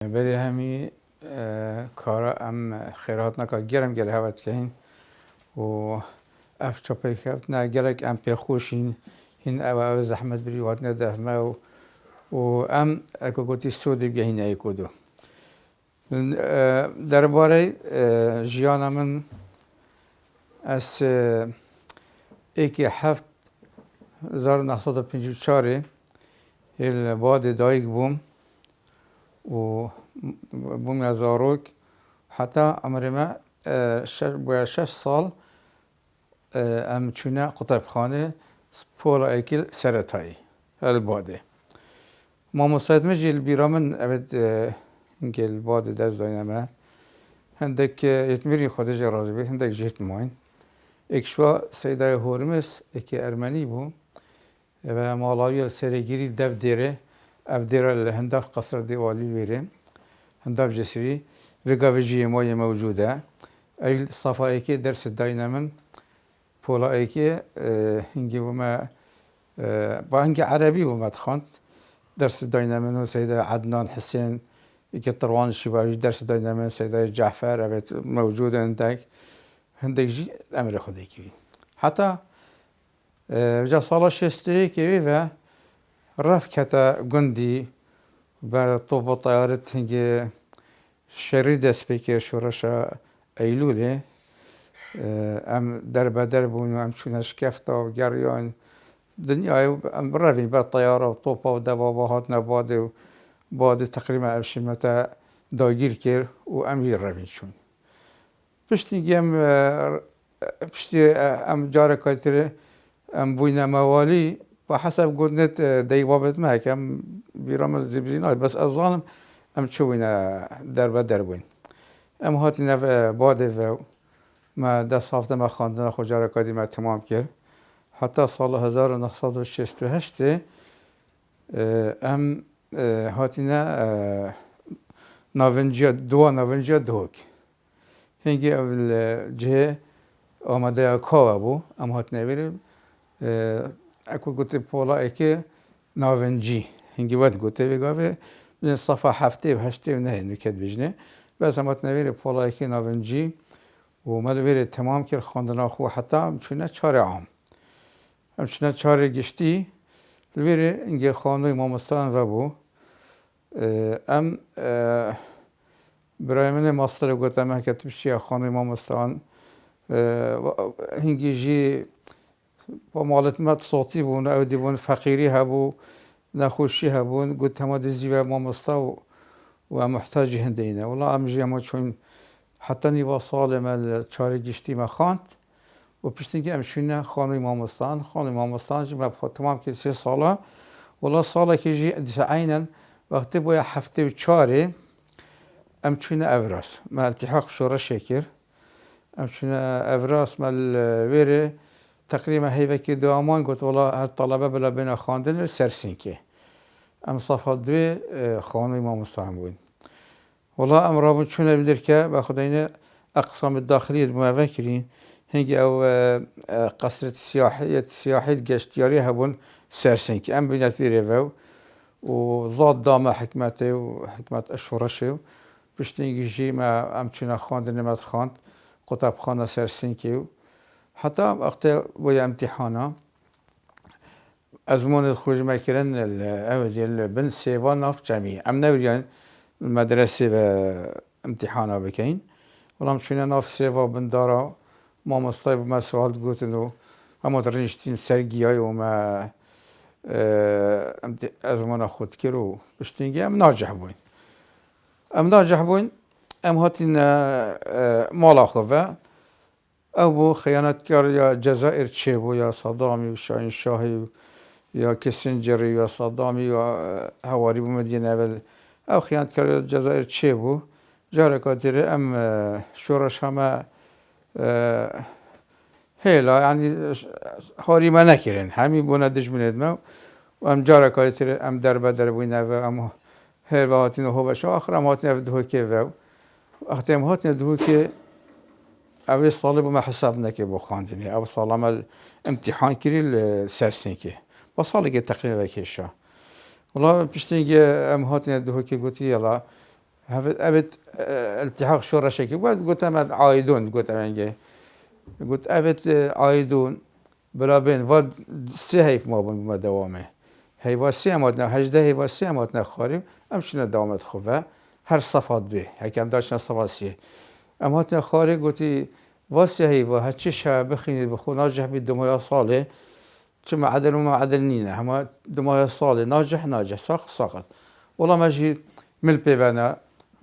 بری همی کارا ام خیرات نکا گرم گره هوت کهین و اف چپی خفت نه گرک ام پی خوشین هین او زحمت بری وات نده ما و ام اکو گوتی سودی بگهین ای کدو درباره جیانا من از ایکی هفت 1954 الباد دایک بوم و بوم از آروک حتی عمر ما با 6 سال ام چونه قطب خانه پولا ایکل سرطایی الباده ما مصاحب مجیل بیرامن ابد اینکه الباده در زاینمه هندک یتمیری خودش راضی بید هندک جهت ماین اکشوا سیدای هورمس اکی ارمنی بو و مالایی سرگیری دف دیره اف دیره هنداف قصر دیوالی ویره هنداف جسری وگاوی جیمای موجوده ای صفایی که درس داینمن پولا ایکی هنگی بوما با هنگی عربی بوما تخوند درس داینمن و سیدا عدنان حسین ایکی طروان الشبابی درس داینمن سیدا جعفر ابد موجوده هندك جي امر خودی کی حتی جا سال شسته کی و رفت کتا گندی بر طوب طیارت هنگی شرید سپیکر شورشا ایلوله ام در بدر بون و ام چونش کفتا و گریان دنیا ام روی بر طیاره و طوبا و دبابا هات نباده و بعد تقریبا افشمتا داگیر کر و ام روی شون پشتی گیم پشتی ام جاره کاتره ام بوینا موالی با حسب گردنت دیوابت ما کم بیرام زبزینات بس ازانم ام چوینا در بوین ام هاتی نف باده و ما دست هفته ما خواندن خود جاره کادی ما تمام کرد حتی سال 1968 ام هاتینا ناونجیا دوک هنگی اول جه آماده کاوا بو ام هات نویرم اکو گوته پولا ایک ناونجی هنگی ود گوته بگاوه من صفحه هفته و هشته و نه نکت بجنه بس ام هات نویر پولا ایک ناونجی و ملویر تمام کرد خواندن خو حتی چونه 4 عام ام چونه 4 گشتی لویر اینگه خانوی مامستان و بو ام برای من ماستر گفتم که توی خانه مامستان هنگی جی با مالتمت صوتی بون او دیوان فقیری هبو نخوشی هبون گفتم دیزی و مامستا و محتاجی هندینه والله امجی ما چون حتی نیوا سال مال 4 گشتی ما خواند و پیشنگی امشونه خانه مامستان جی ما تمام که 3 ساله والله ساله که جی عینا وقتی باید هفته و 4 ام چونه افراس ما التحاق بشورى شاكر ام چونه افراس مال ویره تقریبا هیوه که دوامان گفت والله الطلبه بلا بنا خواندن سرسینکه ام صفحه 2 خانه ما مستعم بود والله ام رابط چونه بدر که با خداینا اقسام الداخليه موافقين هنگی او قصر سیاحی گشتیاری هبون سرسینکه ام بینت بیره و ضاد دام حکمته و حکمت اشورشه پشتینگی جی ما ام چونه خواندن نمت خواند قطب خانه سرسینکیو حتی وقتی باید امتحانا ازمون خوش میکردن اودی بن سیوان ناف جمعی ام نوریان مدرسه و امتحانا بکین ولام چونه ناف سیوا بندارا ما مصطیب ما سوال گوتنو اما درنشتین سرگیای و ما ازمون خود کرو پشتینگی ام ناجح بوین ام هاتین مالا خوبه او بو خیانتکار یا جزائر چه بو یا صدامی و شاهین شاهی یا کسنجری یا صدامی و هواری بو مدینه اول او خیانتکار یا جزائر چه بو جاره کاتره ام شورش همه هیلا یعنی هاری ما نکرن همی بونه دجمنید ما و ام جاره کاتره ام در بوینه و ام هر وقتی هو باشه آخر هم هاتن افده که و وقتی هم هاتن افده که اولی سالی با ما حساب نکه با خواندنی او سال عمل امتحان کریل سرسین که با سالی که تقریبا کشا والله پیشتین که هم هاتن افده که گوتی یلا أبد التحاق شورشکی بود گفتم عایدون گفتم اینگه قلت أبد عایدون بلا بین و سه هیف ما بون ما دوامه هیوا سه ماتنا هجده هیوا سه ماتنا خاریم امشنا دوامت خوبه هر صفات به هکم داشتن صفات سه اما هاتنا خاری گفتی واسه هیوا هرچی شب بخینید بخو ناجح بید دمایا صاله چه معدل و معدل نینه همه دمایا صاله ناجح ساقط والله مجید مل پیونا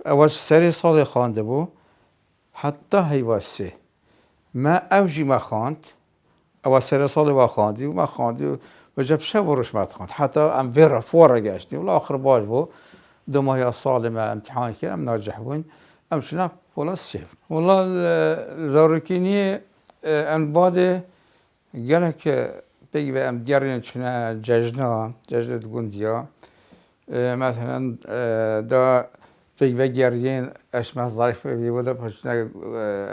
اول سری صاله خانده بو حتی هیوا سه ما اوجی ما خواند اول سری صاله با خواندی و ما خواندی و جب شب روش ما خواند حتی ام ویرا فورا گشتی ولی آخر باش بو دمایا صاله ما امتحان کردم ناجح بون امشنا فولا سه والله زاروکینی ام باده گله که بگی به ام دیارین چنه ججنه گوندیا مثلا دا بگی به گیرین اشمه ظریف بیوده پشنه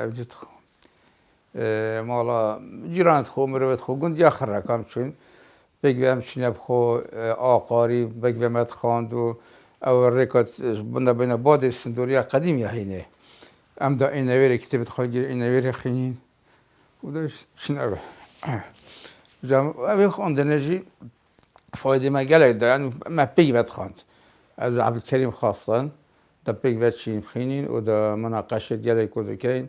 افدیت خو مالا جیرانت خو مروت خو گوندیا خر رکام چون بگی به ام چنه بخو آقاری بگی به مد خواند و او ریکات بنا باده سندوریا قدیم یا هینه ام دا اینویری کتبت خواهی گیر اینویری خینین و داش شنو جام أبي خواندنجي فايدة ما قالك ده يعني ما بيجبت خاند از عبد الكريم خاصة ده بيجبت شيء مخينين وده مناقشة قالك وده كاين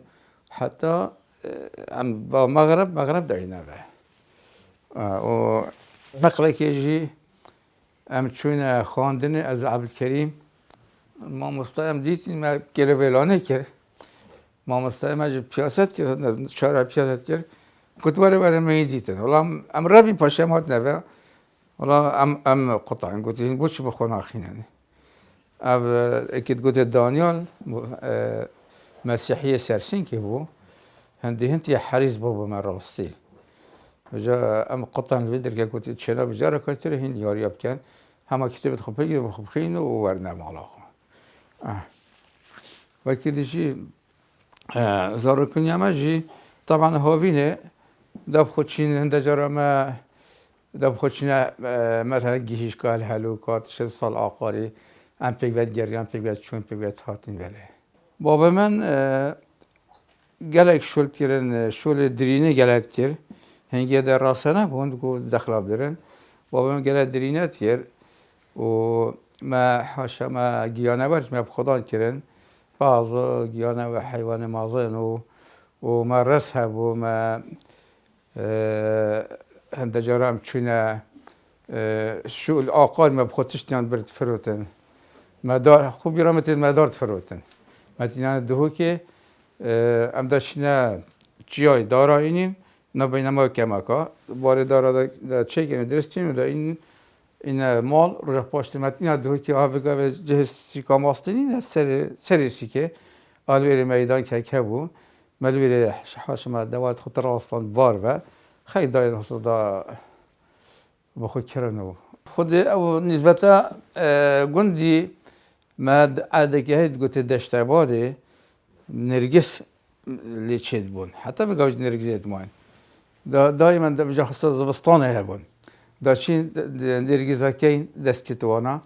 حتى عم مغرب دعينا به ونقلك يجي ام تشوينا خواندني از عبد الكريم ما مستعم ديتين ما كيرفيلانه كير ما مستعم اجي بياسات شارع بياسات كير كنت برای من دیدن ولی ام ربی پاشم هات نبه ولی ام قطعا قلت این بوچ بخون آخینه اب اكيد قلت دانيال مسيحية سرسين كيبو هندي حريز بابا ما راسي وجا ام قطعا الفيدر قلت تشنا بجارة كتير هن يارياب كان هما كتبت خبيجي بخبخين وورنا مالاخو وكده شيء زاركني ما جي طبعا هوبينه دب خودشين هنده جرا ما دب خودشين مثلا گیشش کال هلوکات 6 سال آقاری ام پیگوید گریان پیگوید چون پیگوید هاتین ولی بابا من گلک شول تیرن شول درینه گلک تیر هنگی در راسنه بوند کو دخلاب درن بابا من گلک درینه تیر و ما حاشا ما گیانه برش ما بخدان کرن بعض گیانه و حیوان مازن و ما رسها و ما هند جرام چونه شو الآقال ما بخوتش تیان برد فروتن ما دار خوب یرامتید ما دارت فروتن ما تیان دهو که ام داشتیم چیای دارا اینیم نبینم کمکا بار دارا چه کنه درستیم دا این مال رو پاشت ما تیان دهو که آویگا و جهز چیکا ماستنی نه سریسی که آلویر میدان که بو ملویر حاشم دوات خطر راستان بار و خیلی دایر حصدا بخود کرنو خود او نسبتا گندی ما عاده که هید گوته دشته باده نرگس لیچید بون حتی بگوش نرگزید موین دائما دا بجا خصوصا زبستانه هبون دا چین نرگزه کین دست کتوانا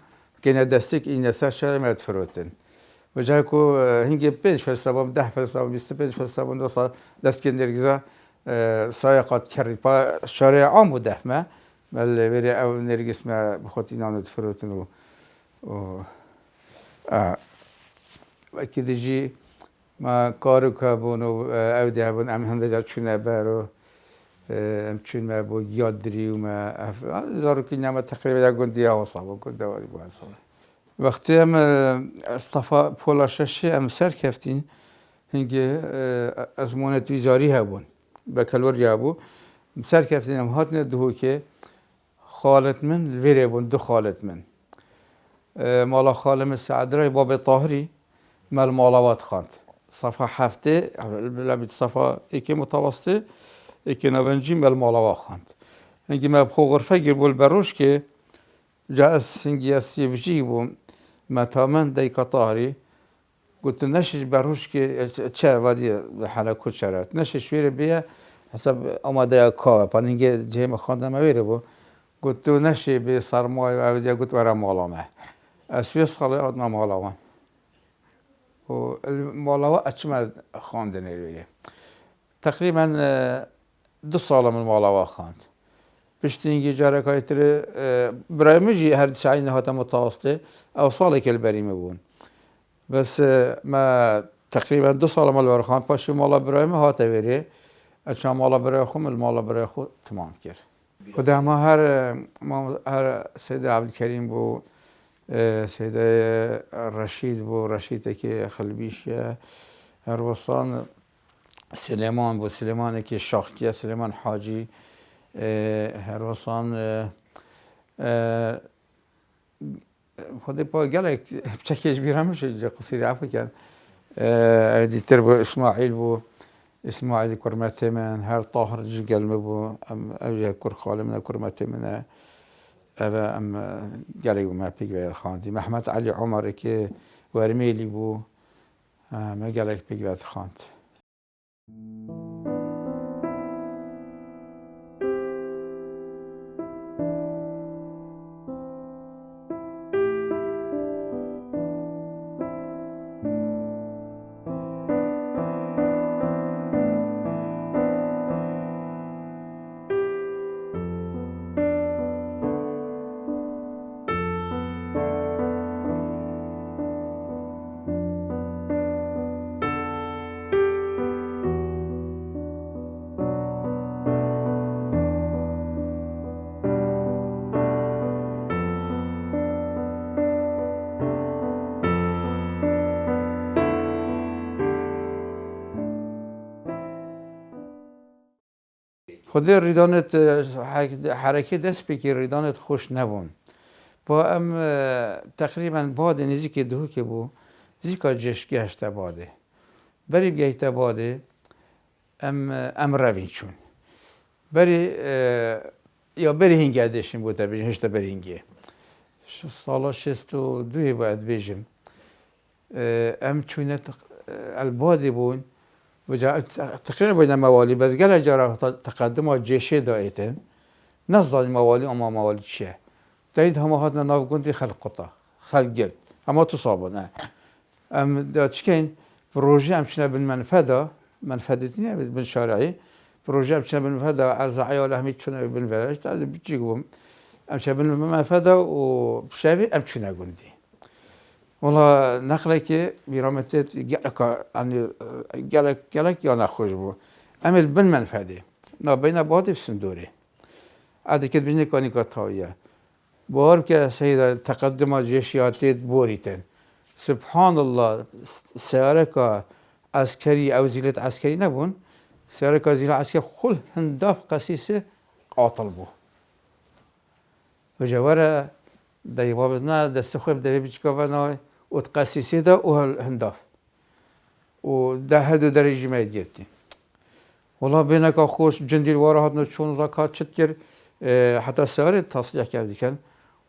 کنه دستک این سر شهر مرد فروتن و جای کو هنگی 5 فلسفه 10 فلسفه 25 فلسفه دست که نرگزه سایقات کردی با شارع عام و دفمه ولی بری او نرگس ما بخاطر اینان فروتن و اكيد جي ما كارو كابون او ديابون ام هنده چونه برو ام چون ما بو یادری و ما زارو که نما تقریبا یک گندی آسابو گند دواری بو آسابو وقتی ام صفا پولاششی ام سر کفتین هنگی از مونت ویزاری هبون بکلور جابو سر کفتین ام هاتن دهو که خالت من ویره بون دو خالت من مالا خالم سعدرای باب طاهری مال مالوات خاند صفحه هفته لبید صفحه ایکی متوسطه ایکی نوانجی مال مالوات خاند هنگی ما بخو غرفه گیر بول بروش که جاس هنگی اسی بجی بوم متامن دیکا طاهری قلت نشش بروش که چه وادی حالا کل شرط نشش ویره بیا حسب آماده کار پس هنگی جیم خواندم ویره بو قلت نشی به سرمایه و اودیا قلت ورا مالامه اسوی ساله آدم مالوان و المالاوا اچما خواندن ویه تقریبا 2 سال من مالاوا خواند پشتینگی جاره کایتر برای مجی هر شعی نهات متوسطه او سالی که البریم بون بس ما تقریبا 2 سال مال برخان پاشو مالا برای ما هات ویره اچما مالا برای خو المالا برای خو تمام کرد خدا ما هر سید عبدالکریم بو سید رشید بو رشید که خلبیش هر وصان سلیمان بو سلیمان که شاخکیه سلیمان حاجی هر وصان خودی پا گلک بچکیش بیرامش جا قصیری عفو کرد ادیتر بو اسماعیل کرمته من هر طاهر جگل مبو اوجه کر خاله من کرمته من أبا قالوا ما بيجوا خاندي محمد علي عمر كي ورميلي بو ما قالك بيجوا خاند خودی ریدانت حرکت دست بکی ریدانت خوش نبون با تقریبا بعد نزدیک دو که بو نزدیک جشن گشته باده بری گشته باده روین چون بری یا بری هنگه دشتیم بود بیشتر هشته بری هنگه سال 62 باید بیشم چونه الباده بون و تقریبا بین موالی بس گله جاره تقدم جیشه دایتن نزدن موالی اما موالی چیه داید همه هات ناف گندی خلق قطع خلق گرد اما تو صابه نه دا چکین پروژه همچنین بالمنفذه منفذتی نه بالشارعی پروژه همچنین بالمنفذه عرض عیال همیت چونه بالمنفذه تازه بیچی گم همچنین بالمنفذه و شبیه همچنین گندی والله نقله که بیرامتت گلک یا نخوش بو امل بن منفعه نابین بعد سندوره عادی که بینی کنی کاتایه بار که سید تقدم جیشیاتیت بوریتن سبحان الله سیاره که عسکری او زیلت عسکری نبون سیاره که زیلت عسکری خل هنداف قسیسه قاتل بو و جواره دایباب نه دست خوب دوی بیچکا نه و تقسیسی ده و هنداف و ده هدو درجه ما دیدیم والله بینه که خوش جندیل واره هات چون راکات چت کرد حتی سواره تصدیق کردی کن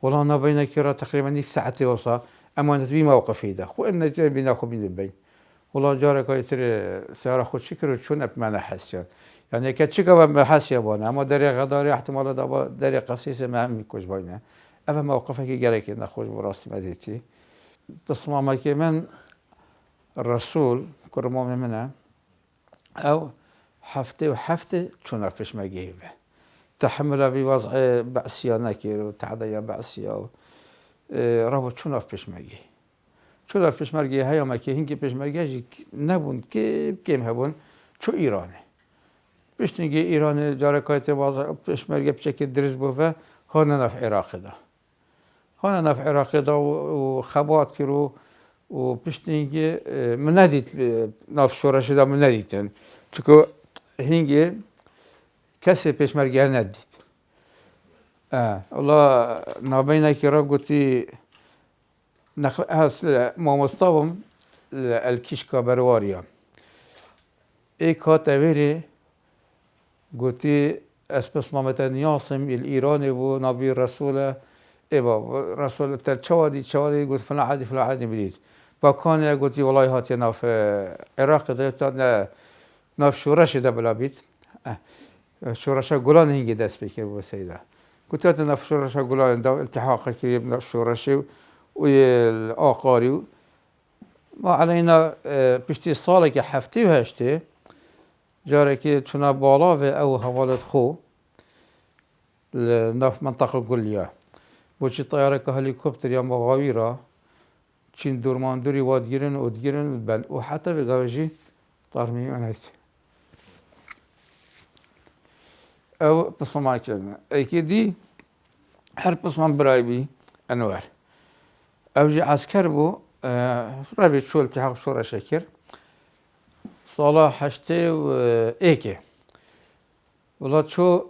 والله نبینه که را تقریبا 1 ساعتی وصا اما نتبی موقفی ده خو این نتیجه بینه خو بین والله جاره که تر سواره خود شکر چون اب من حسیان یعنی که چیکار به حسیه بانه اما در غداری احتمال داره در قصیص مهم میکش باینه اما موقفه که گره که نخوش براست مدیتی بس ما که من الرسول كرمومي منها أو هفته چون پیش مگیبه تحمل بوضع بعثية نكير وتعدي بعثية رابط چون پیش مگی چون پیش مگی هیا مکی هنگی پیش مگی نبون که کم هبون چو ایرانه بشتنگی ایران جاره کایت وضع پیش مگی بشکل درز بوه هانا نف عراق ده هانا نف عراق ده و خبات کرو و پشتینگی من ندید ناف شورش دا من ندیدن چون هنگی کسی پیشمرگر ندید الله نابینه که را گوتی ما مستوام الکیشکا برواریا ایک هات اویره گوتی اسپس مامتن یاسم ایرانی بو نبی رسول ایبا رسول تر چوادی گوت فلان عادی بدید با کانی گوتی والله هاتی ناف عراق ده تا ناف شورش ده بلا بید شورش گلان هنگی دست بکر بو سیده گوتی هاتی ناف شورش گلان ده التحاق کریم ناف شورش و آقاری ما علينا پشتی ساله که هفته و هشته جاره که تونه بالا و او حوالت خو نف منطقه گلیا بوچی طیاره که هلیکوپتر یا مغاوی را چین دورماندوری واد گیرن و دگیرن بند و حتی به گوشی طارمی انهیت او پسما کردن ایکی دی هر پسما برای بی انوار او جی عسکر بو ربی شول تحق شورا شکر سالا هشته و ایکه ولی چو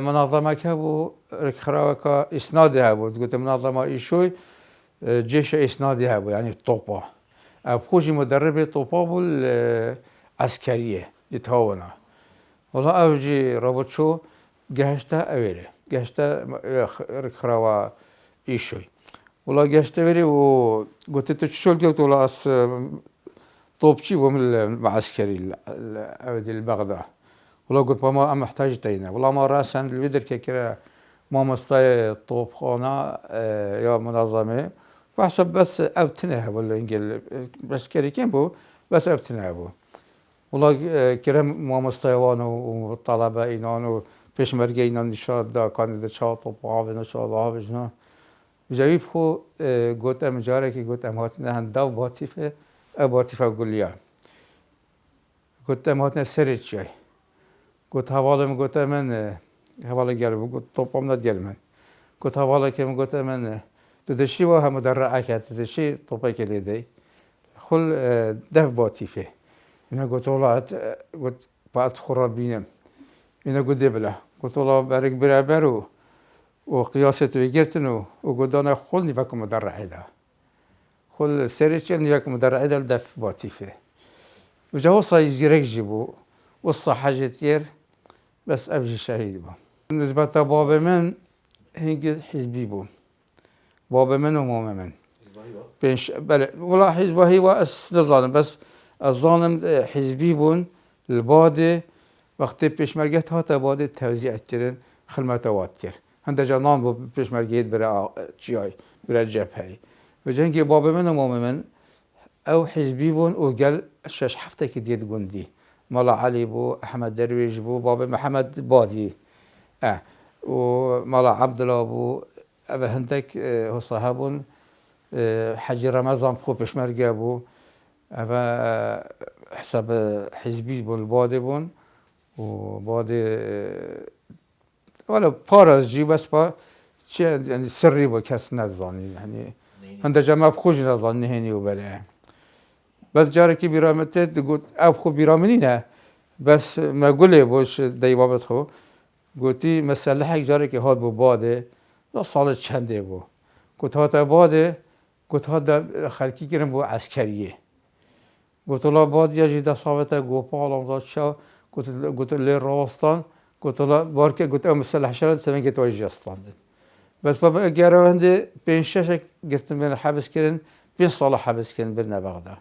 منظمه که بو رکخراوه که اسنادی ها بود گوته منظمه ایشوی جيش إسنادي هابو يعني الطوبة أبخوجي مدرب طوبة عسكرية يتهاونا والله أوجي رابط شو جهشتا أويري جهشتا ركراوا إيشوي والله جهشتا أويري وقلت تشول قلت والله أس طوبشي ومن العسكري أودي البغداد والله قلت ما محتاج تينا والله ما راسن الفيدر كيكرا ما مستوى طوبخانة يا منظمة وحسب بس أبتنها ولا إنجل بس كريكين بو بس أبتنها بو والله كرم ما مستوى وطلبة إنانو پیش مرگه اینا نشاد دا کاندید شاد و باو نشاد آب جنا جویب خو گوت ام جاره که گوت ام هات نه هندا باتیفه باتیفه گلیا گوت ام هات نه سرچ جای گوت حوالم گوت من حواله گرم گوت توپام ندیل من گوت حواله که گوت من تدشی و هم در رعکت تدشی توپای کلیدی خل ده باتیفه اینا گوت ولات گوت بعد خرابینم اینا گوده بله گوت ولا برگ برابر و قیاست ویگرتن و گودانه خل نیفک مدرعه ده خل سرچ نیفک مدرعه ده دف باتیفه و جاو سایز گرگ جیبو و صحجت یر بس ابجی شهید بو نسبت باب من هنگ حزبی بو باب من و مام من بینش بله ولا حزبه و اس نظام بس الظالم حزبی بون الباده وقتی پیشمرگت ها تباده توزیع ترن خدمت وات کرد هند جانان با پیشمرگیت برای چیای برای جبهه و جنگی باب من و مام من او حزبی بون و قال شش هفته که دید گندی مالا علی بو احمد درویش بو باب محمد بادی و مالا عبدالله بو او هندک هو صاحبون حجی رمضان خو پیشمرگه بو او حساب حزبی بون الباده بون و بعد ولی پار از جیب است با چه یعنی سری با کس نزانی یعنی هنده جمع خوش نزانی هنی و بله بس جاره که بیرامته گفت اب خو بیرامنی نه بس مگوله باش دیوابت خو گفتی مسئله حق جاره که هاد بو باده دا سال چنده بو گفت هات باده گفت هات خلکی گرم بو عسکریه گفت الله باد یا جیده صابته گوپال آمزاد شا قلت له راستان قلت له بارك قلت له مسلح شرط سمين قلت له جاستان بس بابا جارو عندي بين شاشة قلت من الحبس كرن بين صالح حبس كرن برنا بغداد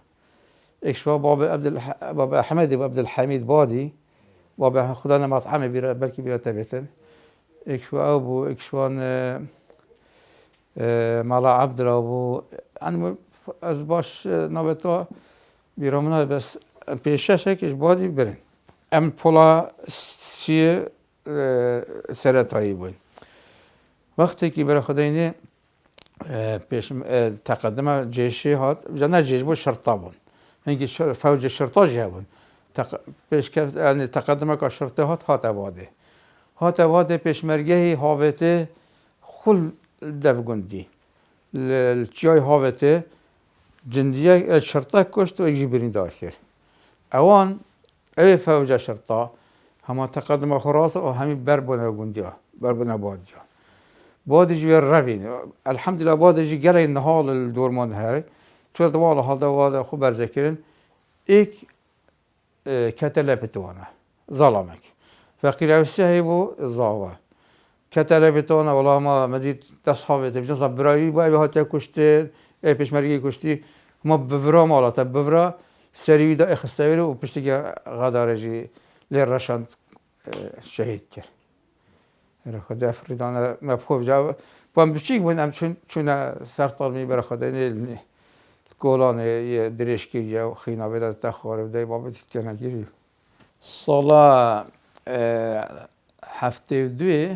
اكشوا بابا احمد وعبد الحميد بادي بابا خدانا مطعمي بيرا بلكي بيرا تبعتن اكشوا ابو اكشوان مالا عبد ابو انا از باش نبتا بيرامنا بس بين شاشة كش بادي برن ام پولا چیه سرطایی بود وقتی که برای خداینه پیش تقدم جیشی هات جنه جیش بود شرطا بود هنگی فوج شرطا جه بود پیش یعنی تقدم که شرطه هات واده پیش مرگهی هاوته خل دف گندی الچیای هاوته جندیه شرطه کشت و ایجی برین داخل اوان ای فوج شرطا هما تقدم خراسة و همین بربنا گندیا بربنا بادیا بادجی روین الحمدلله بادجی گله نهال الدورمان هری چون دوال حال دوال خوب برذکرین ایک کتله بتوانه ظلمک فقیر اوسه بو زاوا کتله بتوانه ولی ما مدید تصحابه تبجن صبرایی باید هاتی کشته ای پیشمرگی کشتی ما بفرا مالاتا بفرا سریوی دا اخستویره و پشتی که غدارجی لرشان شهید کرد. خدا افریدانه مفهوم جا بام بچیک بودم چون سرطان می برای خدا نیل گولان یه درشکی و خینا بدت تخواره بده بابت تنگیری سالا 72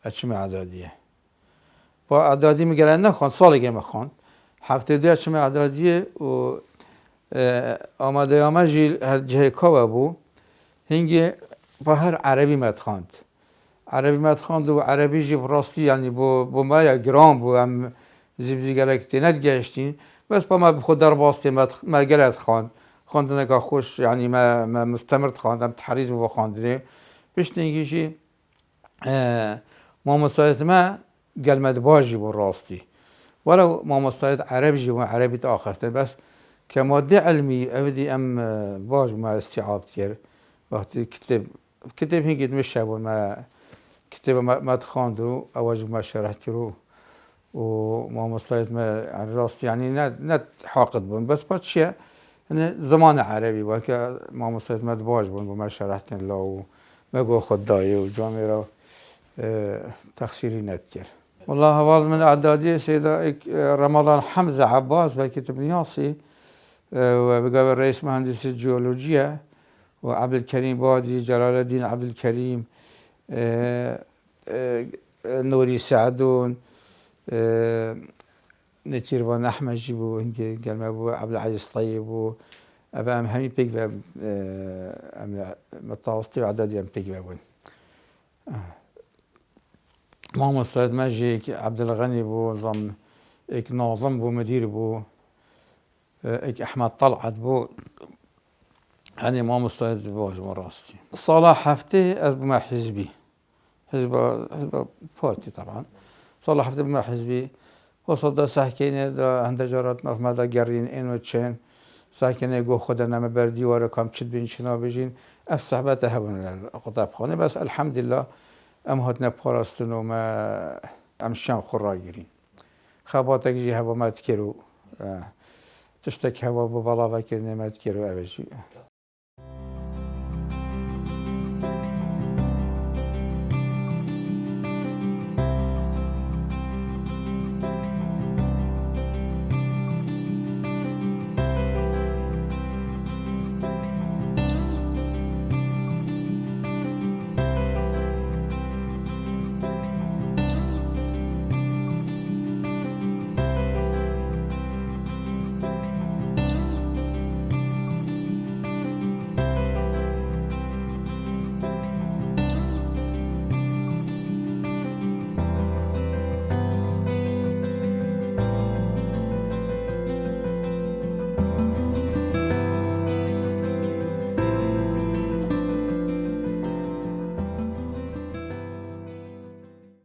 اچم اعدادیه با اعدادی میگرن نخوان سالی که میخوان 72 اچم اعدادیه و آماده آمجی جه کابه بو هنگی با هر عربی مدخواند عربی مدخواند و عربی جی براستی یعنی با ما یا گرام بو هم زیبزی گرکتی ندگشتین بس با ما خود در باستی ما گرد خواندن که خوش یعنی ما مستمر خواندم تحریز بو خواندنه بشتینگی جی ما مساعد ما قلمت باجی بو راستی ولو ما مساعد عربي جي عربي تآخرته بس كمادة علمي أبدي باج ما استيعاب تير وقت كتب هنگي مش ما كتب ما تخاندرو أواجه ما شرحترو وما مساعد ما يعني راستي يعني نت حاقد بون بس باتشيا إن زمان عربي وك ما مساعد ما باج بون وما شرحتن لا وما جو خداي وجامعة تخسيري نتير والله هواز من اعدادی سيدة رمضان حمزة عباس بالكتب نياصي وبقى رئيس مهندس الجيولوجيا وعبد الكريم بادي جلال الدين عبد الكريم نوري سعدون نتيربان احمد جيبو قال ما ابو عبد العزيز طيب وابا ام همي بيك باب متوسطي واعدادي ام بيك بابون محمد سعيد ماجي عبد الغني بو نظام اك ناظم بو مدير بو اك احمد طلعت بو هاني محمد سعيد بو راستي صلاح حفتي از بما حزبي حزب بارتي طبعا صلاح حفتي بما حزبي وصل ساكنه دا عند جارات مفمدا قرين انو تشين ساكنه جو خدنا ما بردي ورا كم تشد بين شنا بجين الصحبه هبن القطاب خانه بس الحمد لله ام هاتنا پاراستن و ما ام شام خورا گیرین خباتك جي هوا ما تكرو تشتك هوا ببلا وكر نمت كرو اوجي